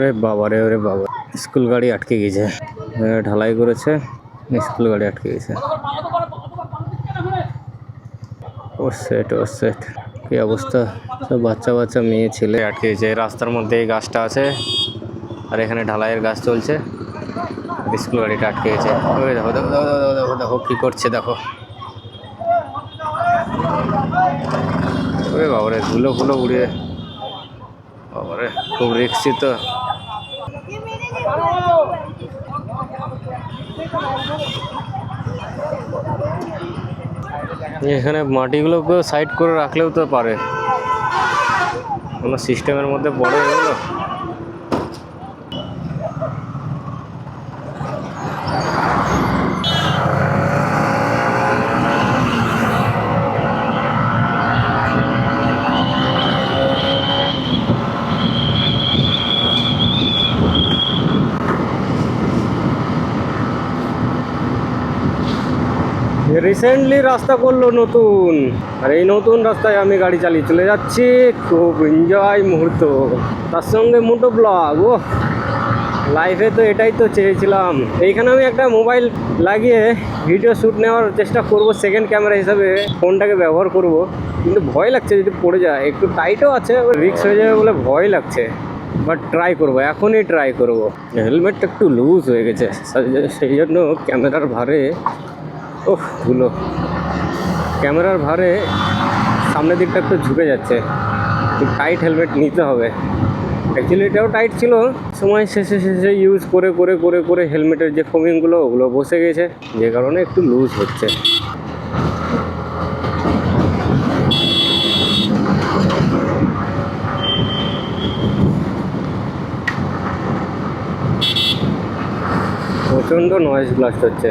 अरे बाबा रे, अरे बाबा, स्कूल गाड़ी আটকে গেছে। ঢালাই করেছে, স্কুল গাড়ি আটকে গেছে। ও সেট, ও সেট, কি অবস্থা। সব বাচ্চা বাচ্চা মেয়ে ছেলে আটকে গেছে। রাস্তার মধ্যে এই গাছটা আছে আর এখানে ঢালাইয়ের কাজ চলছে। স্কুল গাড়িটা আটকে গেছে। ওই দেখো দেখো দেখো দেখো দেখো দেখো কি করছে দেখো। ওরে বাবারে, ধুলো ফুলো উড়িয়ে, বাবারে খুব রিস্কি তো। এখানে মাটিগুলোকে সাইড করে রাখলেও তো পারে, কোনো সিস্টেমের মধ্যে পড়ে এগুলো। রিসেন্টলি রাস্তা করলো নতুন, আর এই নতুন রাস্তায় আমি গাড়ি চালিয়ে চলে যাচ্ছি। খুব এনজয় মুহূর্ত, তার সঙ্গে মোটো ব্লগ। ও লাইফে তো এটাই তো চেয়েছিলাম। এইখানে আমি একটা মোবাইল লাগিয়ে ভিডিও শ্যুট নেওয়ার চেষ্টা করব, সেকেন্ড ক্যামেরা হিসাবে ফোনটাকে ব্যবহার করব। কিন্তু ভয় লাগছে যদি পড়ে যায়, একটু টাইটও আছে, রিস্ক হয়ে যাবে বলে ভয় লাগছে। বাট ট্রাই করবো, এখনই ট্রাই করবো। হেলমেটটা একটু লুজ হয়ে গেছে, সেই জন্য ক্যামেরার ভারে, ওহ ধুলো, ক্যামেরার ভারে সামনের দিকটা একটু ঝুঁকে যাচ্ছে। টাইট হেলমেট নিতে হবে। অ্যাকচুয়ালি এটাও টাইট ছিল, সময় শেষে শেষে ইউজ করে করে করে করে হেলমেটের যে ফোমিংগুলো ওগুলো বসে গেছে, যে কারণে একটু লুজ হচ্ছে। প্রচণ্ড নয়েজ ব্লাস্ট হচ্ছে।